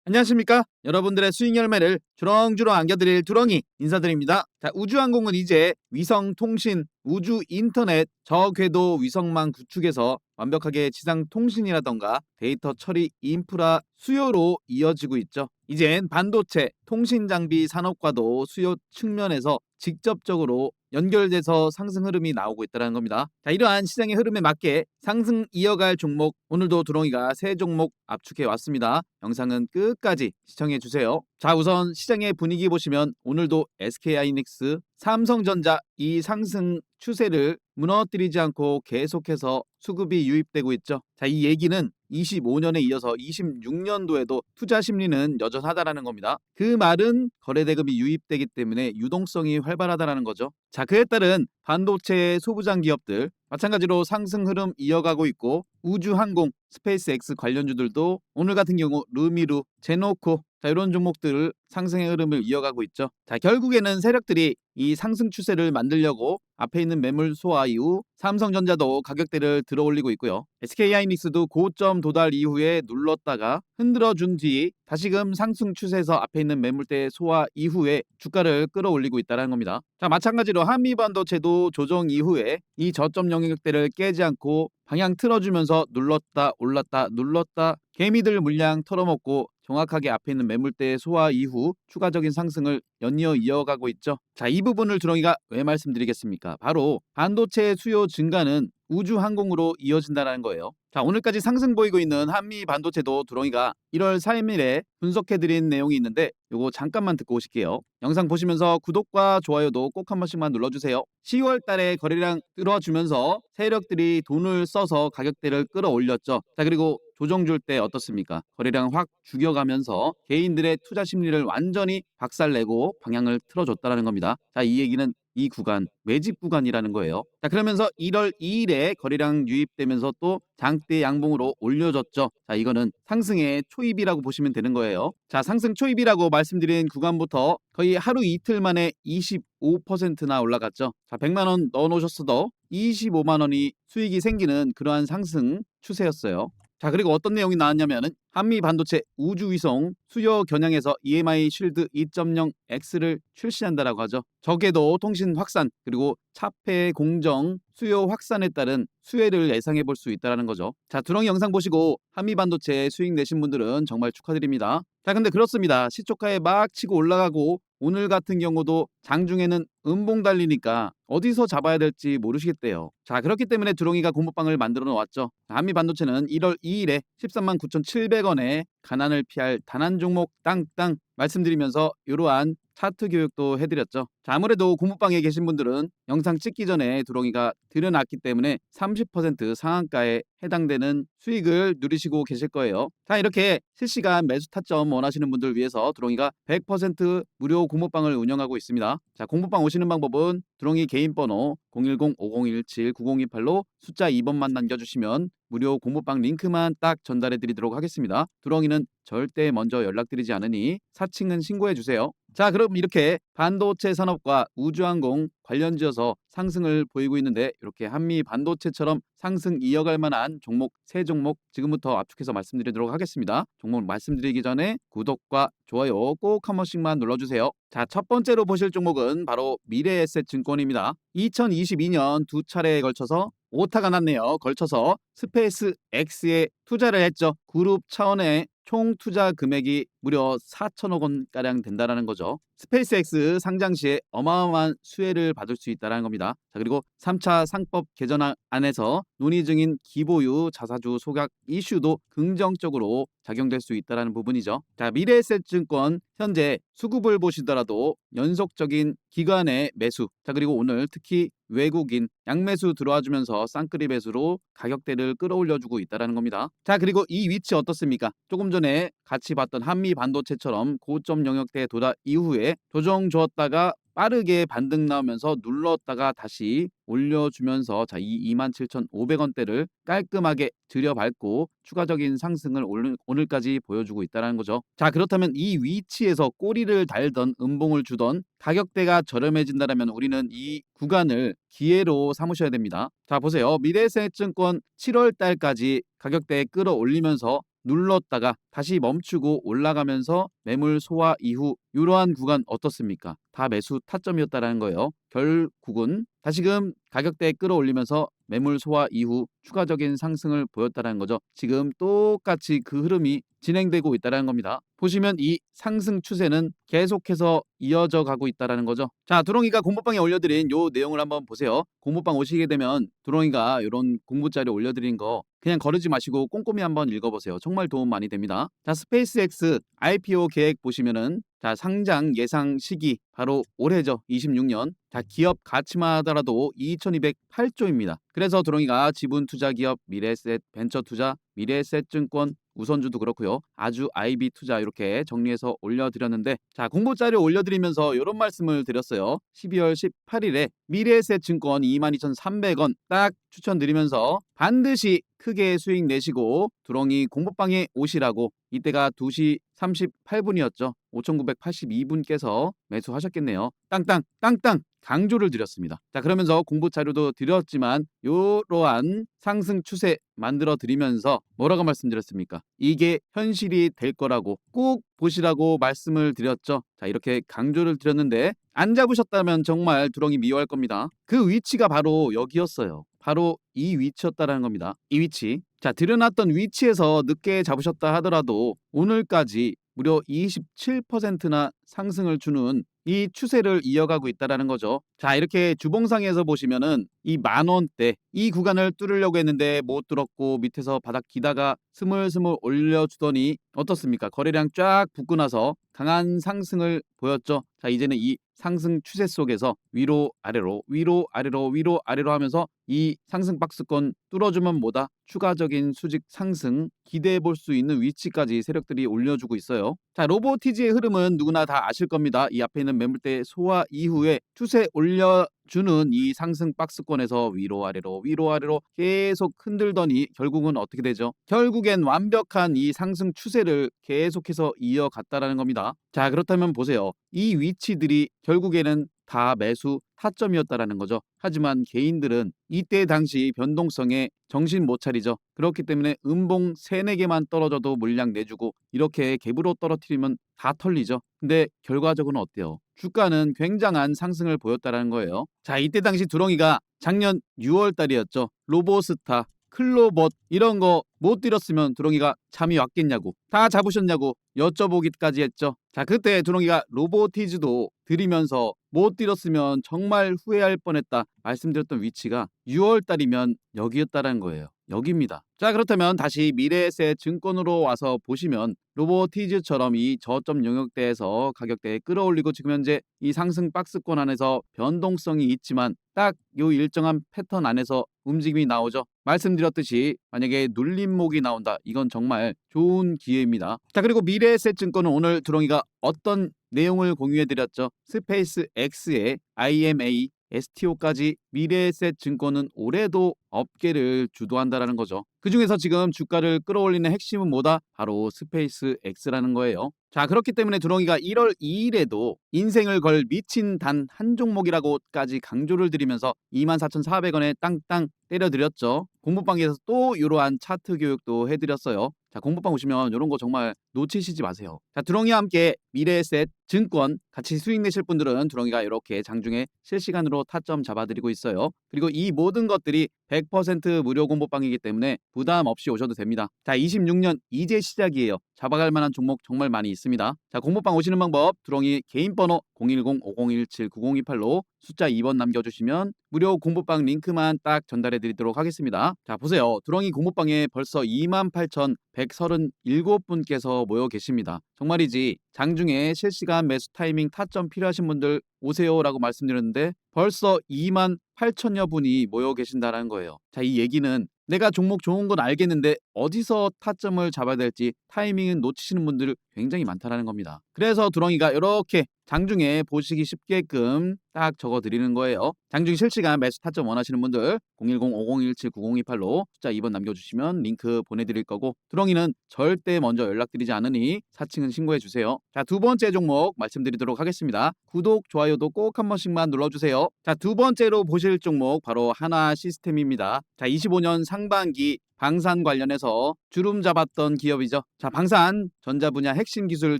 안녕하십니까? 여러분들의 수익 열매를 주렁주렁 안겨드릴 두렁이 인사드립니다. 자, 우주항공은 이제 위성 통신, 우주 인터넷, 저궤도 위성망 구축에서 완벽하게 지상 통신이라던가 데이터 처리 인프라 수요로 이어지고 있죠. 이젠 반도체, 통신 장비 산업과도 수요 측면에서 직접적으로 연결돼서 상승 흐름이 나오고 있다는 겁니다. 자, 이러한 시장의 흐름에 맞게 상승 이어갈 종목, 오늘도 두렁이가 세 종목 압축해 왔습니다. 영상은 끝까지 시청해 주세요. 자, 우선 시장의 분위기 보시면 오늘도 SK하이닉스, 삼성전자 이 상승 추세를 무너뜨리지 않고 계속해서 수급이 유입되고 있죠. 자, 이 얘기는 25년에 이어서 26년도에도 투자 심리는 여전하다라는 겁니다. 그 말은 거래대금이 유입되기 때문에 유동성이 활발하다라는 거죠. 자, 그에 따른 반도체 소부장 기업들 마찬가지로 상승 흐름 이어가고 있고, 우주항공, 스페이스X 관련주들도 오늘 같은 경우 루미루, 제노코, 자, 이런 종목들을 상승의 흐름을 이어가고 있죠. 자, 결국에는 세력들이 이 상승 추세를 만들려고 앞에 있는 매물 소화 이후 삼성전자도 가격대를 들어 올리고 있고요. SK하이닉스도 고점 도달 이후에 눌렀다가 흔들어준 뒤 다시금 상승 추세에서 앞에 있는 매물대 소화 이후에 주가를 끌어올리고 있다는 겁니다. 자, 마찬가지로 한미반도체도 조정 이후에 이 저점 영역대를 깨지 않고 방향 틀어주면서 눌렀다 올랐다 눌렀다 개미들 물량 털어먹고 정확하게 앞에 있는 매물대 소화 이후 추가적인 상승을 연이어 이어가고 있죠. 자, 이 부분을 두렁이가 왜 말씀드리겠습니까? 바로 반도체 수요 증가는 우주항공으로 이어진다는 거예요. 자, 오늘까지 상승 보이고 있는 한미 반도체도 두렁이가 1월 3일에 분석해드린 내용이 있는데 요거 잠깐만 듣고 오실게요. 영상 보시면서 구독과 좋아요도 꼭 한 번씩만 눌러주세요. 10월 달에 거래량 뚫어주면서 세력들이 돈을 써서 가격대를 끌어올렸죠. 자, 그리고 조정 줄 때 어떻습니까? 거래량 확 죽여가면서 개인들의 투자 심리를 완전히 박살내고 방향을 틀어줬다는 겁니다. 자, 이 얘기는 이 구간 매집 구간이라는 거예요. 자, 그러면서 1월 2일에 거래량 유입되면서 또 장대 양봉으로 올려줬죠. 자, 이거는 상승의 초입이라고 보시면 되는 거예요. 자, 상승 초입이라고 말씀드린 구간부터 거의 하루 이틀 만에 25%나 올라갔죠. 자, 100만 원 넣어 놓으셨어도 25만 원이 수익이 생기는 그러한 상승 추세였어요. 자, 그리고 어떤 내용이 나왔냐면은 한미 반도체 우주위성 수요 겨냥해서 EMI 쉴드 2.0X를 출시한다라고 하죠. 저궤도 통신 확산 그리고 차폐 공정 수요 확산에 따른 수혜를 예상해 볼 수 있다는 거죠. 자, 두렁이 영상 보시고 한미 반도체 수익 내신 분들은 정말 축하드립니다. 자, 근데 그렇습니다. 시초가에 막 치고 올라가고 오늘 같은 경우도 장중에는 음봉 달리니까 어디서 잡아야 될지 모르시겠대요. 자, 그렇기 때문에 두렁이가 공모방을 만들어 놓았죠. 한미 반도체는 1월 2일에 13만 9,700원에 가난을 피할 단한 종목 땅땅 말씀드리면서 이러한 차트 교육도 해드렸죠. 자, 아무래도 공모방에 계신 분들은 영상 찍기 전에 두렁이가 들여놨기 때문에 30% 상한가에 해당되는 수익을 누리시고 계실 거예요. 자, 이렇게 실시간 매수 타점 원하시는 분들 위해서 두렁이가 100% 무료 공모방을 운영하고 있습니다. 자, 공모방 오시는 방법은 두렁이 개인 번호 010-5017-9028로 숫자 2번만 남겨주시면 무료 공모방 링크만 딱 전달해 드리도록 하겠습니다. 두렁이는 절대 먼저 연락드리지 않으니 사칭은 신고해 주세요. 자, 그럼 이렇게 반도체 산업과 우주항공 관련지어서 상승을 보이고 있는데 이렇게 한미 반도체처럼 상승 이어갈 만한 종목 세 종목 지금부터 압축해서 말씀드리도록 하겠습니다. 종목 말씀드리기 전에 구독과 좋아요 꼭 한 번씩만 눌러주세요. 자, 첫 번째로 보실 종목은 바로 미래에셋증권입니다. 2022년 두 차례에 걸쳐서 오타가 났네요. 걸쳐서 스페이스 X에 투자를 했죠. 그룹 차원의 총 투자 금액이 무려 4천억 원가량 된다는 거죠. 스페이스X 상장 시에 어마어마한 수혜를 받을 수 있다는 겁니다. 자, 그리고 3차 상법 개정안에서 논의 중인 기보유 자사주 소각 이슈도 긍정적으로 작용될 수 있다는 부분이죠. 자, 미래에셋증권 현재 수급을 보시더라도 연속적인 기관의 매수, 자, 그리고 오늘 특히 외국인 양매수 들어와주면서 쌍끌이 배수로 가격대를 끌어올려주고 있다는 겁니다. 자, 그리고 이 위치 어떻습니까? 조금 전에 같이 봤던 한미 반도체처럼 고점 영역대 도달 이후에 조정 주었다가 빠르게 반등 나오면서 눌렀다가 다시 올려주면서 자, 이 27,500원대를 깔끔하게 들여밟고 추가적인 상승을 오늘까지 보여주고 있다는 거죠. 자, 그렇다면 이 위치에서 꼬리를 달던 음봉을 주던 가격대가 저렴해진다면 우리는 이 구간을 기회로 삼으셔야 됩니다. 자, 보세요. 미래에셋증권 7월 달까지 가격대 끌어올리면서 눌렀다가 다시 멈추고 올라가면서 매물 소화 이후 이러한 구간 어떻습니까? 다 매수 타점이었다라는 거예요. 결국은 다시금 가격대 끌어올리면서 매물 소화 이후 추가적인 상승을 보였다는 거죠. 지금 똑같이 그 흐름이 진행되고 있다는 겁니다. 보시면 이 상승 추세는 계속해서 이어져 가고 있다는 거죠. 자, 두렁이가 공부방에 올려드린 요 내용을 한번 보세요. 공부방 오시게 되면 두렁이가 이런 공부 자료 올려드린 거 그냥 거르지 마시고 꼼꼼히 한번 읽어보세요. 정말 도움 많이 됩니다. 자, 스페이스X IPO 계획 보시면은 자, 상장 예상 시기 바로 올해죠. 26년. 자, 기업 가치만 하더라도 2208조입니다. 그래서 두렁이가 지분 투자 기업, 미래에셋, 벤처 투자, 미래에셋 증권, 우선주도 그렇고요. 아주 IB 투자 이렇게 정리해서 올려드렸는데 자, 공부 자료 올려드리면서 이런 말씀을 드렸어요. 12월 18일에 미래에셋 증권 22,300원 딱 추천드리면서 반드시 크게 수익 내시고 두렁이 공부방에 오시라고 이때가 2시 38분이었죠. 5,982분께서 매수하셨겠네요. 땅땅 강조를 드렸습니다. 자, 그러면서 공부 자료도 드렸지만 이러한 상승 추세 만들어 드리면서 뭐라고 말씀드렸습니까? 이게 현실이 될 거라고 꼭 보시라고 말씀을 드렸죠. 자, 이렇게 강조를 드렸는데 안 잡으셨다면 정말 두렁이 미워할 겁니다. 그 위치가 바로 여기였어요. 바로 이 위치였다라는 겁니다. 이 위치. 자, 드러났던 위치에서 늦게 잡으셨다 하더라도 오늘까지 무려 27%나 상승을 주는 이 추세를 이어가고 있다라는 거죠. 자, 이렇게 주봉상에서 보시면은 이 10,000원대 이 구간을 뚫으려고 했는데 못 뚫었고 밑에서 바닥 기다가 스물스물 올려주더니 어떻습니까? 거래량 쫙 붙고 나서 강한 상승을 보였죠. 자, 이제는 이 상승 추세 속에서 위로 아래로 위로 아래로 위로 아래로 하면서 이 상승 박스권 뚫어주면 뭐다? 추가적인 수직 상승 기대해 볼 수 있는 위치까지 세력들이 올려주고 있어요. 자, 로보티지의 흐름은 누구나 다 아실 겁니다. 이 앞에 있는 매물대 소화 이후에 추세 올려주는 이 상승 박스권에서 위로 아래로 위로 아래로 계속 흔들더니 결국은 어떻게 되죠? 결국엔 완벽한 이 상승 추세를 계속해서 이어갔다라는 겁니다. 자, 그렇다면 보세요. 이 위치들이 결국에는 다 매수 타점이었다라는 거죠. 하지만 개인들은 이때 당시 변동성에 정신 못 차리죠. 그렇기 때문에 음봉 3, 4개만 떨어져도 물량 내주고 이렇게 갭으로 떨어뜨리면 다 털리죠. 근데 결과적으로는 어때요? 주가는 굉장한 상승을 보였다라는 거예요. 자, 이때 당시 두렁이가 작년 6월 달이었죠. 로보스타, 클로봇 이런 거 못 들었으면 두렁이가 잠이 왔겠냐고 다 잡으셨냐고 여쭤보기까지 했죠. 자, 그때 두렁이가 로보티즈도 드리면서 못 들었으면 정말 후회할 뻔했다 말씀드렸던 위치가 6월 달이면 여기였다는 거예요. 여기입니다. 자, 그렇다면 다시 미래에셋 증권으로 와서 보시면 로보티즈처럼 이 저점 영역대에서 가격대 끌어올리고 지금 현재 이 상승 박스권 안에서 변동성이 있지만 딱 요 일정한 패턴 안에서 움직임이 나오죠. 말씀드렸듯이 만약에 눌림목이 나온다. 이건 정말 좋은 기회입니다. 자, 그리고 미래에셋 증권은 오늘 두렁이가 어떤 내용을 공유해드렸죠. 스페이스 X의 IMA, STO까지 미래에셋 증권은 올해도 업계를 주도한다라는 거죠. 그 중에서 지금 주가를 끌어올리는 핵심은 뭐다? 바로 스페이스 X라는 거예요. 자, 그렇기 때문에 두렁이가 1월 2일에도 인생을 걸 미친 단 한 종목이라고까지 강조를 드리면서 24,400원에 땅땅 때려드렸죠. 공부방에서 또 이러한 차트 교육도 해드렸어요. 자, 공부방 오시면 이런 거 정말 놓치시지 마세요. 자, 두렁이와 함께 미래에셋 증권 같이 수익 내실 분들은 두렁이가 이렇게 장중에 실시간으로 타점 잡아드리고 있어요. 그리고 이 모든 것들이 100% 무료 공부방이기 때문에 부담 없이 오셔도 됩니다. 자, 26년 이제 시작이에요. 잡아갈 만한 종목 정말 많이 있습니다. 자, 공부방 오시는 방법 두렁이 개인 번호 010-5017-9028로 숫자 2번 남겨주시면 무료 공부방 링크만 딱 전달해 드리도록 하겠습니다. 자, 보세요. 두렁이 공부방에 벌써 28,137분께서 모여 계십니다. 정말이지 장중에 실시간 매수 타이밍 타점 필요하신 분들 오세요라고 말씀드렸는데 벌써 28,000여 분이 모여 계신다는 거예요. 자, 이 얘기는 내가 종목 좋은 건 알겠는데 어디서 타점을 잡아야 될지 타이밍은 놓치시는 분들 굉장히 많다는 겁니다. 그래서 두렁이가 이렇게 장중에 보시기 쉽게끔 딱 적어드리는 거예요. 장중 실시간 매수 타점 원하시는 분들 010-5017-9028로 숫자 2번 남겨주시면 링크 보내드릴 거고 두렁이는 절대 먼저 연락드리지 않으니 사칭은 신고해주세요. 자, 두 번째 종목 말씀드리도록 하겠습니다. 구독, 좋아요도 꼭 한 번씩만 눌러주세요. 자, 두 번째로 보실 종목 바로 하나 시스템입니다. 자, 25년 상반기 방산 관련해서 주름 잡았던 기업이죠. 자, 방산 전자 분야 핵심 기술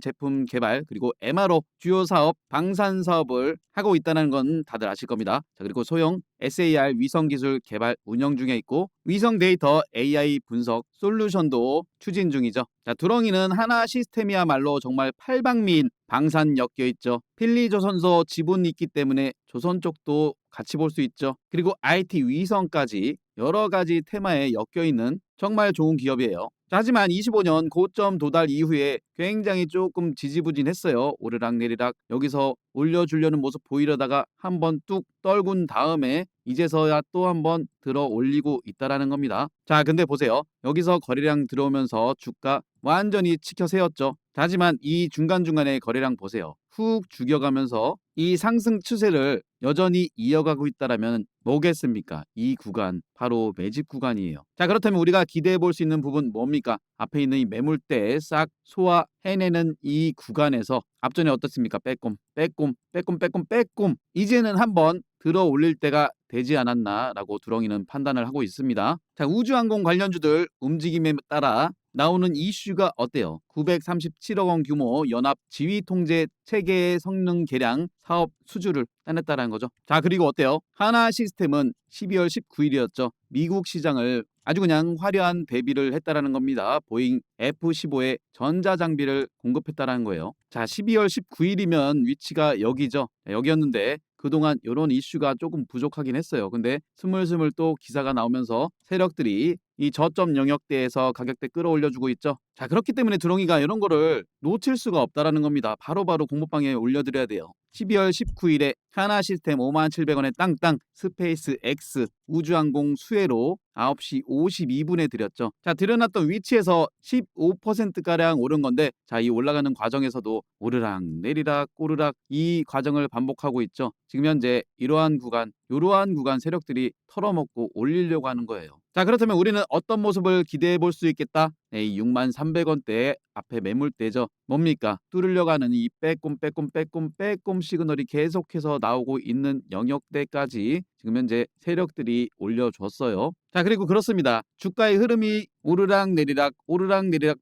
제품 개발 그리고 MRO 주요 사업 방산 사업을 하고 있다는 건 다들 아실 겁니다. 자, 그리고 소형 SAR 위성 기술 개발 운영 중에 있고 위성 데이터 AI 분석 솔루션도 추진 중이죠. 자, 두렁이는 하나 시스템이야말로 정말 팔방미인 방산 엮여 있죠. 필리조선소 지분 있기 때문에 조선 쪽도 같이 볼 수 있죠. 그리고 IT 위성까지 여러 가지 테마에 엮여 있는 정말 좋은 기업이에요. 자, 하지만 25년 고점 도달 이후에 굉장히 조금 지지부진했어요. 오르락내리락 여기서 올려주려는 모습 보이려다가 한번 뚝 떨군 다음에 이제서야 또 한번 들어 올리고 있다라는 겁니다. 자, 근데 보세요. 여기서 거래량 들어오면서 주가 완전히 치켜 세웠죠. 자, 하지만 이 중간중간에 거래량 보세요. 훅 죽여가면서 이 상승 추세를 여전히 이어가고 있다라면 뭐겠습니까? 이 구간 바로 매집 구간이에요. 자, 그렇다면 우리가 기대해 볼 수 있는 부분 뭡니까? 앞에 있는 이 매물대 싹 소화해내는 이 구간에서 앞전에 어떻습니까? 빼꼼 이제는 한번 들어 올릴 때가 되지 않았나라고 두렁이는 판단을 하고 있습니다. 자, 우주항공 관련주들 움직임에 따라 나오는 이슈가 어때요? 937억 원 규모 연합 지휘 통제 체계의 성능 개량 사업 수주를 따냈다는 거죠. 자, 그리고 어때요? 하나 시스템은 12월 19일이었죠. 미국 시장을 아주 그냥 화려한 대비를 했다라는 겁니다. 보잉 F-15에 전자장비를 공급했다라는 거예요. 자, 12월 19일이면 위치가 여기죠. 여기였는데 그동안 이런 이슈가 조금 부족하긴 했어요. 근데 스물스물 또 기사가 나오면서 세력들이 이 저점 영역대에서 가격대 끌어올려주고 있죠. 자, 그렇기 때문에 두렁이가 이런 거를 놓칠 수가 없다라는 겁니다. 바로바로 공모방에 올려드려야 돼요. 12월 19일에 하나 시스템 57,000원에 땅땅 스페이스 X 우주항공 수혜로 9시 52분에 드렸죠. 자, 드려놨던 위치에서 15%가량 오른 건데 자, 이 올라가는 과정에서도 오르락 내리락 꼬르락 이 과정을 반복하고 있죠. 지금 현재 이러한 구간 세력들이 털어먹고 올리려고 하는 거예요. 자, 그렇다면 우리는 어떤 모습을 기대해 볼 수 있겠다? 네, 이 63,300원대 앞에 매물대죠. 뭡니까? 뚫으려고 하는 이 빼꼼 시그널이 계속해서 나오고 있는 영역대까지 지금 현재 세력들이 올려줬어요. 자, 그리고 그렇습니다. 주가의 흐름이 오르락 내리락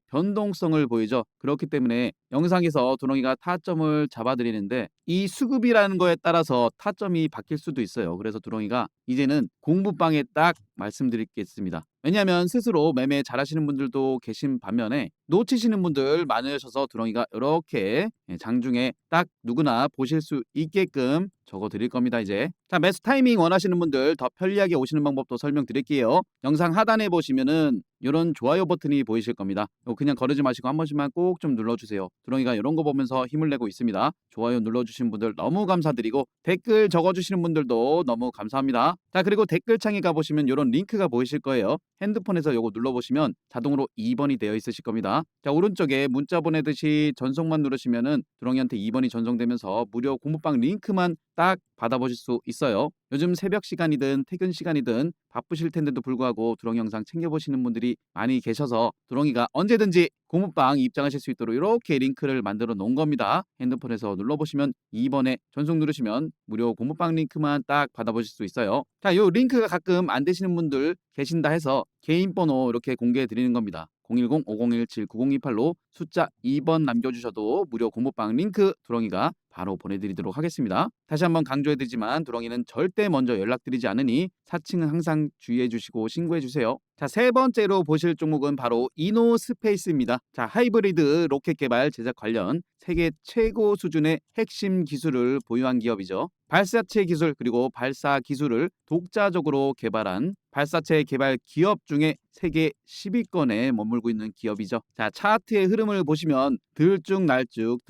변동성을 보이죠. 그렇기 때문에 영상에서 두렁이가 타점을 잡아드리는데 이 수급이라는 거에 따라서 타점이 바뀔 수도 있어요. 그래서 두렁이가 이제는 공부방에 딱 말씀드리겠습니다. 왜냐하면 스스로 매매 잘하시는 분들도 계신 반면에 놓치시는 분들 많으셔서 두렁이가 이렇게 장중에 딱 누구나 보실 수 있게끔 적어 드릴 겁니다. 이제 자, 매수 타이밍 원하시는 분들 더 편리하게 오시는 방법도 설명드릴게요. 영상 하단에 보시면은 이런 좋아요 버튼이 보이실 겁니다. 이거 그냥 거르지 마시고 한 번씩만 꼭 좀 눌러주세요. 두렁이가 이런 거 보면서 힘을 내고 있습니다. 좋아요 눌러주신 분들 너무 감사드리고 댓글 적어주시는 분들도 너무 감사합니다. 자, 그리고 댓글창에 가보시면 이런 링크가 보이실 거예요. 핸드폰에서 이거 눌러보시면 자동으로 2번이 되어 있으실 겁니다. 자, 오른쪽에 문자 보내듯이 전송만 누르시면은 두렁이한테 2번이 전송되면서 무료 공부방 링크만 딱 받아보실 수 있어요. 요즘 새벽 시간이든 퇴근 시간이든 바쁘실 텐데도 불구하고 두렁이 영상 챙겨보시는 분들이 많이 계셔서 두렁이가 언제든지 공부방 입장하실 수 있도록 이렇게 링크를 만들어 놓은 겁니다. 핸드폰에서 눌러보시면 2번에 전송 누르시면 무료 공부방 링크만 딱 받아보실 수 있어요. 자, 요 링크가 가끔 안 되시는 분들 계신다 해서 개인 번호 이렇게 공개해 드리는 겁니다. 010-5017-9028로 숫자 2번 남겨주셔도 무료 공부방 링크 두렁이가 바로 보내드리도록 하겠습니다. 다시 한번 강조해드리지만 두렁이는 절대 먼저 연락드리지 않으니 사칭은 항상 주의해 주시고 신고해 주세요. 자, 세 번째로 보실 종목은 바로 이노스페이스입니다. 자, 하이브리드 로켓 개발 제작 관련 세계 최고 수준의 핵심 기술을 보유한 기업이죠. 발사체 기술 그리고 발사 기술을 독자적으로 개발한 발사체 개발 기업 중에 세계 10위권에 머물고 있는 기업이죠. 자, 차트의 흐름을 보시면 들쭉날쭉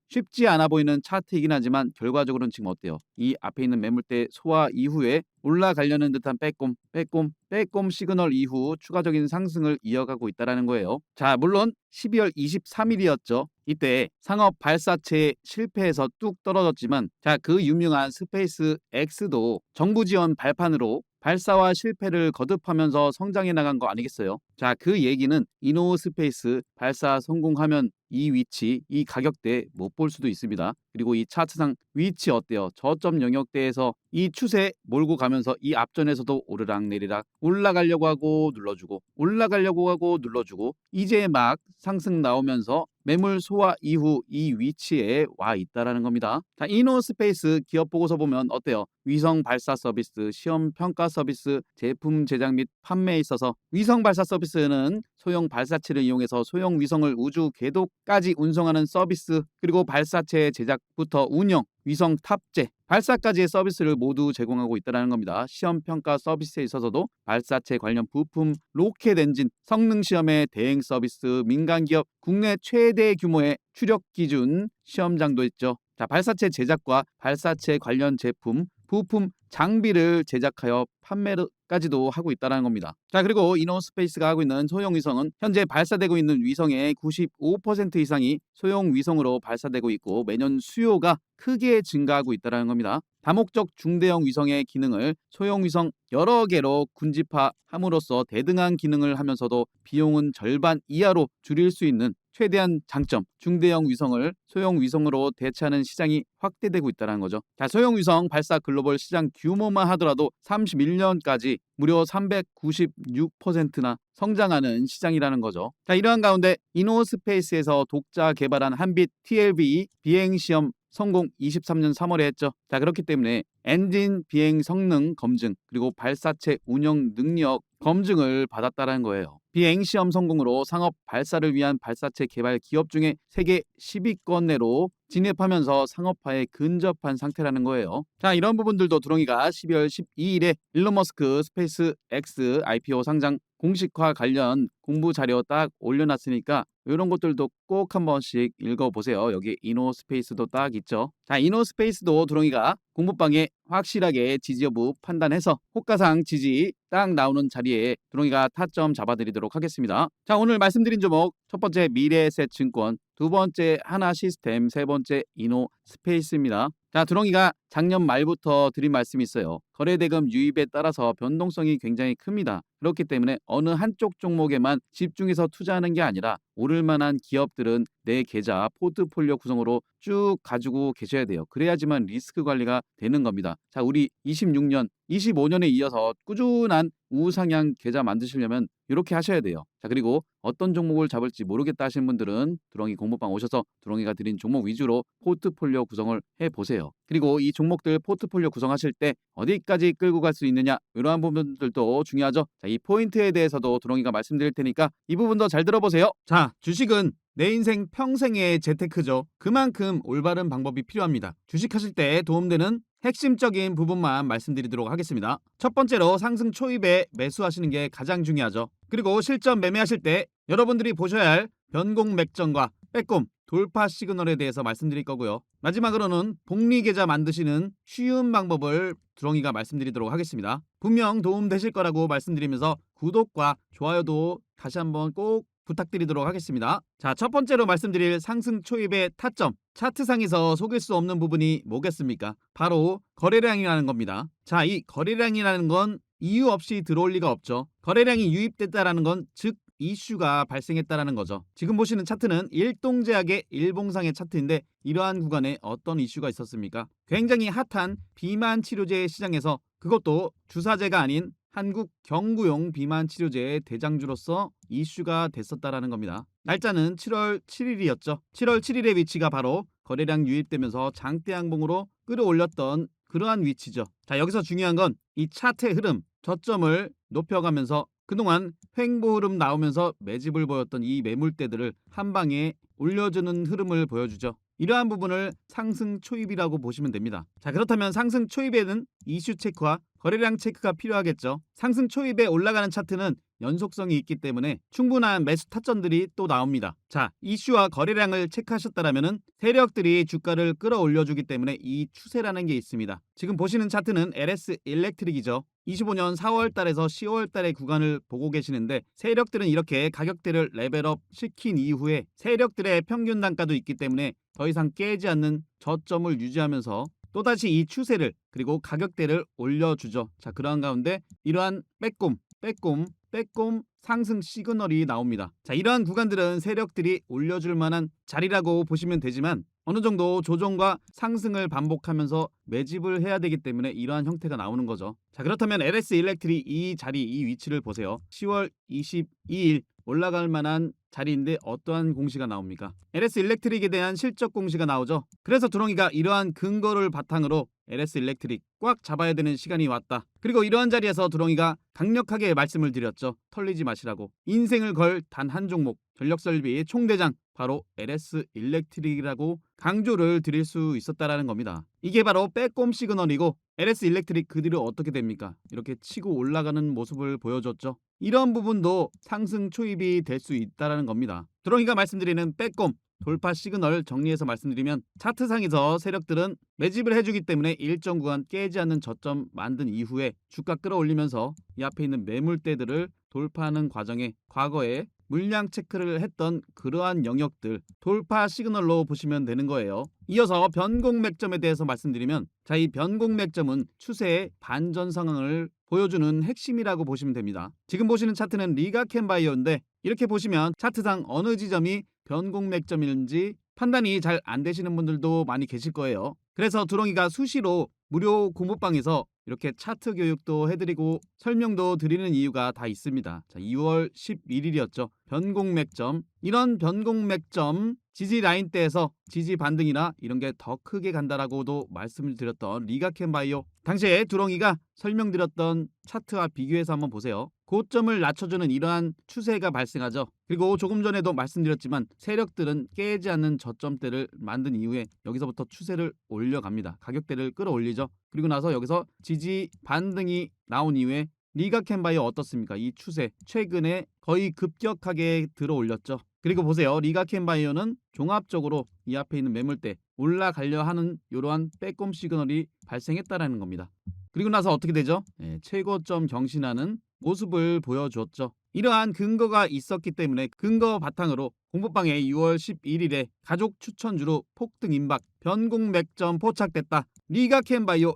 쉽지 않아 보이는 차트이긴 하지만 결과적으로는 지금 어때요? 이 앞에 있는 매물대 소화 이후에 올라가려는 듯한 빼꼼 시그널 이후 추가적인 상승을 이어가고 있다는 거예요. 자, 물론 12월 23일이었죠. 이때 상업 발사체 실패해서 뚝 떨어졌지만 자, 그 유명한 스페이스 X도 정부 지원 발판으로 발사와 실패를 거듭하면서 성장해 나간 거 아니겠어요? 자, 그 얘기는 이노스페이스 발사 성공하면 이 위치, 이 가격대 못 볼 수도 있습니다. 그리고 이 차트상 위치 어때요? 저점 영역대에서 이 추세 몰고 가면서 이 앞전에서도 오르락내리락 올라가려고 하고 눌러주고 올라가려고 하고 눌러주고 이제 막 상승 나오면서 매물 소화 이후 이 위치에 와 있다라는 겁니다. 자, 이노스페이스 기업 보고서 보면 어때요? 위성 발사 서비스, 시험 평가 서비스, 제품 제작 및 판매에 있어서 위성 발사 서비스는 소형 발사체를 이용해서 소형 위성을 우주 궤도까지 운송하는 서비스, 그리고 발사체 제작부터 운영, 위성 탑재, 발사까지의 서비스를 모두 제공하고 있다는 겁니다. 시험 평가 서비스에 있어서도 발사체 관련 부품, 로켓 엔진, 성능 시험의 대행 서비스, 민간 기업 국내 최대 규모의 추력 기준 시험장도 있죠. 자, 발사체 제작과 발사체 관련 제품, 부품, 장비를 제작하여 판매까지도 하고 있다는 겁니다. 자, 그리고 이노스페이스가 하고 있는 소형 위성은 현재 발사되고 있는 위성의 95% 이상이 소형 위성으로 발사되고 있고 매년 수요가 크게 증가하고 있다는 겁니다. 다목적 중대형 위성의 기능을 소형 위성 여러 개로 군집화함으로써 대등한 기능을 하면서도 비용은 절반 이하로 줄일 수 있는 최대한 장점, 중대형 위성을 소형 위성으로 대체하는 시장이 확대되고 있다는 거죠. 자, 소형 위성 발사 글로벌 시장 규모만 하더라도 31년까지 무려 396%나 성장하는 시장이라는 거죠. 자, 이러한 가운데 이노스페이스에서 독자 개발한 한빛 TLV 비행 시험 성공 23년 3월에 했죠. 자, 그렇기 때문에 엔진 비행 성능 검증 그리고 발사체 운영 능력 검증을 받았다는 거예요. 비행 시험 성공으로 상업 발사를 위한 발사체 개발 기업 중에 세계 10위권 내로 진입하면서 상업화에 근접한 상태라는 거예요. 자, 이런 부분들도 두렁이가 12월 12일에 일론 머스크 스페이스 X IPO 상장 공식화 관련 공부 자료 딱 올려놨으니까 이런 것들도 꼭 한 번씩 읽어보세요. 여기 이노스페이스도 딱 있죠. 자, 이노스페이스도 두렁이가 공부방에 확실하게 지지 여부 판단해서 호가상 지지 딱 나오는 자리에 두렁이가 타점 잡아드리도록 하겠습니다. 자, 오늘 말씀드린 종목 첫 번째 미래에셋 증권, 두 번째 하나 시스템, 세 번째 이노스페이스입니다. 자, 두렁이가 작년 말부터 드린 말씀이 있어요. 거래대금 유입에 따라서 변동성이 굉장히 큽니다. 그렇기 때문에 어느 한쪽 종목에만 집중해서 투자하는 게 아니라 오를 만한 기업들은 내 계좌 포트폴리오 구성으로 쭉 가지고 계셔야 돼요. 그래야지만 리스크 관리가 되는 겁니다. 자, 우리 26년, 25년에 이어서 꾸준한 우상향 계좌 만드시려면 이렇게 하셔야 돼요. 자, 그리고 어떤 종목을 잡을지 모르겠다 하시는 분들은 두렁이 공부방 오셔서 두렁이가 드린 종목 위주로 포트폴리오 구성을 해보세요. 그리고 이 종목들 포트폴리오 구성하실 때 어디까지 끌고 갈 수 있느냐 이러한 부분들도 중요하죠. 자, 이 포인트에 대해서도 두렁이가 말씀드릴 테니까 이 부분도 잘 들어보세요. 자, 주식은 내 인생 평생의 재테크죠. 그만큼 올바른 방법이 필요합니다. 주식하실 때 도움되는 핵심적인 부분만 말씀드리도록 하겠습니다. 첫 번째로 상승 초입에 매수하시는 게 가장 중요하죠. 그리고 실전 매매하실 때 여러분들이 보셔야 할 변공 맥점과 빼꼼 돌파 시그널에 대해서 말씀드릴 거고요. 마지막으로는 복리 계좌 만드시는 쉬운 방법을 두렁이가 말씀드리도록 하겠습니다. 분명 도움되실 거라고 말씀드리면서 구독과 좋아요도 다시 한번 꼭 부탁드리도록 하겠습니다. 자, 첫 번째로 말씀드릴 상승 초입의 타점, 차트상에서 속일 수 없는 부분이 뭐겠습니까? 바로 거래량이라는 겁니다. 자, 이 거래량이라는 건 이유 없이 들어올 리가 없죠. 거래량이 유입됐다라는 건 즉 이슈가 발생했다라는 거죠. 지금 보시는 차트는 일동제약의 일봉상의 차트인데 이러한 구간에 어떤 이슈가 있었습니까? 굉장히 핫한 비만 치료제 시장에서, 그것도 주사제가 아닌 한국 경구용 비만 치료제의 대장주로서 이슈가 됐었다라는 겁니다. 날짜는 7월 7일이었죠. 7월 7일의 위치가 바로 거래량 유입되면서 장대 양봉으로 끌어올렸던 그러한 위치죠. 자, 여기서 중요한 건 이 차트의 흐름, 저점을 높여가면서 그동안 횡보 흐름 나오면서 매집을 보였던 이 매물대들을 한 방에 올려주는 흐름을 보여주죠. 이러한 부분을 상승 초입이라고 보시면 됩니다. 자, 그렇다면 상승 초입에는 이슈 체크와 거래량 체크가 필요하겠죠. 상승 초입에 올라가는 차트는 연속성이 있기 때문에 충분한 매수 타점들이 또 나옵니다. 자, 이슈와 거래량을 체크하셨다면 세력들이 주가를 끌어올려주기 때문에 이 추세라는 게 있습니다. 지금 보시는 차트는 LS 일렉트릭이죠. 25년 4월 달에서 10월 달의 구간을 보고 계시는데 세력들은 이렇게 가격대를 레벨업 시킨 이후에 세력들의 평균 단가도 있기 때문에 더 이상 깨지 않는 저점을 유지하면서 또다시 이 추세를 그리고 가격대를 올려주죠. 자, 그러한 가운데 이러한 빼꼼 빼꼼 상승 시그널이 나옵니다. 자, 이러한 구간들은 세력들이 올려줄 만한 자리라고 보시면 되지만 어느 정도 조정과 상승을 반복하면서 매집을 해야 되기 때문에 이러한 형태가 나오는 거죠. 자, 그렇다면 LS 일렉트릭 이 자리, 이 위치를 보세요. 10월 22일 올라갈 만한 자리인데 어떠한 공시가 나옵니까? LS 일렉트릭에 대한 실적 공시가 나오죠. 그래서 두렁이가 이러한 근거를 바탕으로 LS 일렉트릭 꽉 잡아야 되는 시간이 왔다. 그리고 이러한 자리에서 두렁이가 강력하게 말씀을 드렸죠. 털리지 마시라고. 인생을 걸 단 한 종목, 전력설비 총대장 바로 LS 일렉트릭이라고 강조를 드릴 수 있었다라는 겁니다. 이게 바로 빼꼼 시그널이고 LS 일렉트릭 그 뒤로 어떻게 됩니까? 이렇게 치고 올라가는 모습을 보여줬죠. 이런 부분도 상승 초입이 될 수 있다라는 겁니다. 두렁이가 말씀드리는 빼꼼 돌파 시그널 정리해서 말씀드리면 차트상에서 세력들은 매집을 해주기 때문에 일정 구간 깨지 않는 저점 만든 이후에 주가 끌어올리면서 이 앞에 있는 매물대들을 돌파하는 과정에 과거에 물량 체크를 했던 그러한 영역들 돌파 시그널로 보시면 되는 거예요. 이어서 변곡맥점에 대해서 말씀드리면 자, 이 변곡맥점은 추세의 반전 상황을 보여주는 핵심이라고 보시면 됩니다. 지금 보시는 차트는 리가켄바이오인데 이렇게 보시면 차트상 어느 지점이 변곡맥점인지 판단이 잘 안 되시는 분들도 많이 계실 거예요. 그래서 두렁이가 수시로 무료 공부방에서 이렇게 차트 교육도 해드리고 설명도 드리는 이유가 다 있습니다. 자, 2월 11일이었죠. 변곡맥점. 이런 변곡맥점 지지 라인대에서 지지 반등이나 이런 게 더 크게 간다라고도 말씀을 드렸던 리가켄바이오. 당시에 두렁이가 설명드렸던 차트와 비교해서 한번 보세요. 고점을 낮춰주는 이러한 추세가 발생하죠. 그리고 조금 전에도 말씀드렸지만 세력들은 깨지 않는 저점대를 만든 이후에 여기서부터 추세를 올려갑니다. 가격대를 끌어올리죠. 그리고 나서 여기서 지지 반등이 나온 이후에 리가켄바이오 어떻습니까? 이 추세 최근에 거의 급격하게 들어올렸죠. 그리고 보세요. 리가켄바이오는 종합적으로 이 앞에 있는 매물대 올라가려 하는 이러한 빼꼼 시그널이 발생했다라는 겁니다. 그리고 나서 어떻게 되죠? 최고점 경신하는 모습을 보여줬죠. 이러한 근거가 있었기 때문에 근거 바탕으로 공부방에 6월 11일에 가족 추천주로 폭등 임박 변곡맥점 포착됐다. 리가켄바이오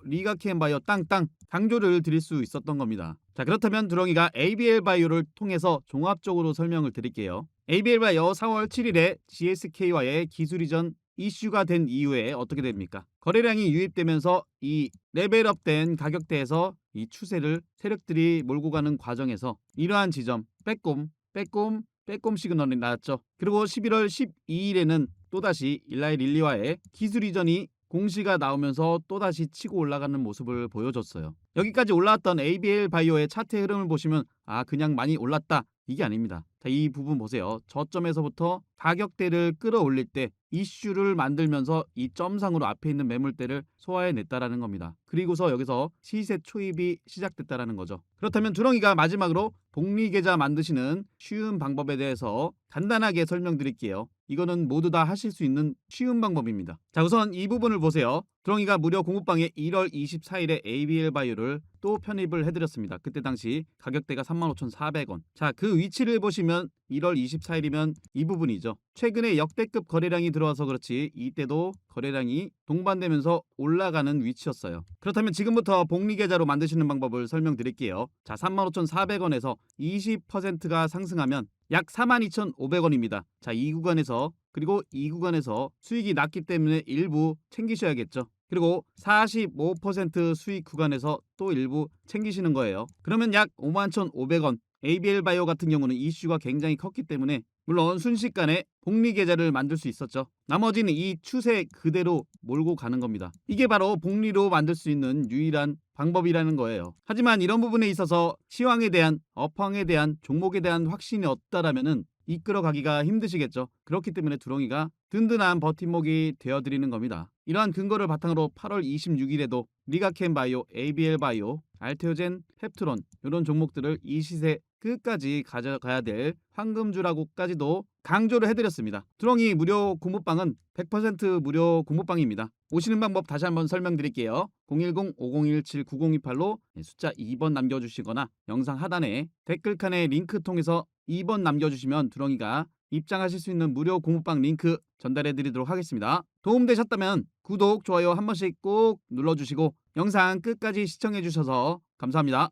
땅땅 강조를 드릴 수 있었던 겁니다. 자, 그렇다면 두렁이가 ABL바이오를 통해서 종합적으로 설명을 드릴게요. ABL바이오 4월 7일에 GSK와의 기술 이전 이슈가 된 이후에 어떻게 됩니까? 거래량이 유입되면서 이 레벨업된 가격대에서 이 추세를 세력들이 몰고 가는 과정에서 이러한 지점 빼꼼 시그널이 나왔죠. 그리고 11월 12일에는 또다시 일라이 릴리와의 기술 이전이 공시가 나오면서 또다시 치고 올라가는 모습을 보여줬어요. 여기까지 올라왔던 ABL 바이오의 차트의 흐름을 보시면 그냥 많이 올랐다. 이게 아닙니다. 자, 이 부분 보세요. 저점에서부터 가격대를 끌어올릴 때 이슈를 만들면서 이 점상으로 앞에 있는 매물대를 소화해냈다라는 겁니다. 그리고서 여기서 시세 초입이 시작됐다라는 거죠. 그렇다면 두렁이가 마지막으로 복리계좌 만드시는 쉬운 방법에 대해서 간단하게 설명드릴게요. 이거는 모두 다 하실 수 있는 쉬운 방법입니다. 자, 우선 이 부분을 보세요. 두렁이가 무료 공부방에 1월 24일에 ABL 바이오를 또 편입을 해드렸습니다. 그때 당시 가격대가 35,400원. 자, 그 위치를 보시면 1월 24일이면 이 부분이죠. 최근에 역대급 거래량이 들어와서 그렇지 이때도 거래량이 동반되면서 올라가는 위치였어요. 그렇다면 지금부터 복리계좌로 만드시는 방법을 설명드릴게요. 자, 35,400원에서 20%가 상승하면 약 42,500원입니다. 자, 이 구간에서 그리고 이 구간에서 수익이 낮기 때문에 일부 챙기셔야겠죠. 그리고 45% 수익 구간에서 또 일부 챙기시는 거예요. 그러면 약 51,500원. ABL 바이오 같은 경우는 이슈가 굉장히 컸기 때문에 물론 순식간에 복리 계좌를 만들 수 있었죠. 나머지는 이 추세 그대로 몰고 가는 겁니다. 이게 바로 복리로 만들 수 있는 유일한 방법이라는 거예요. 하지만 이런 부분에 있어서 시황에 대한 업황에 대한 종목에 대한 확신이 없다라면은 이끌어가기가 힘드시겠죠. 그렇기 때문에 두렁이가 든든한 버팀목이 되어드리는 겁니다. 이러한 근거를 바탕으로 8월 26일에도 리가켄바이오, ABL바이오, 알테오젠, 펩트론 이런 종목들을 이 시세 끝까지 가져가야 될 황금주라고까지도 강조를 해드렸습니다. 두렁이 무료 공부방은 100% 무료 공부방입니다. 오시는 방법 다시 한번 설명드릴게요. 010-5017-9028로 숫자 2번 남겨주시거나 영상 하단에 댓글칸에 링크 통해서 2번 남겨주시면 두렁이가 입장하실 수 있는 무료 공부방 링크 전달해드리도록 하겠습니다. 도움되셨다면 구독, 좋아요 한 번씩 꼭 눌러주시고 영상 끝까지 시청해주셔서 감사합니다.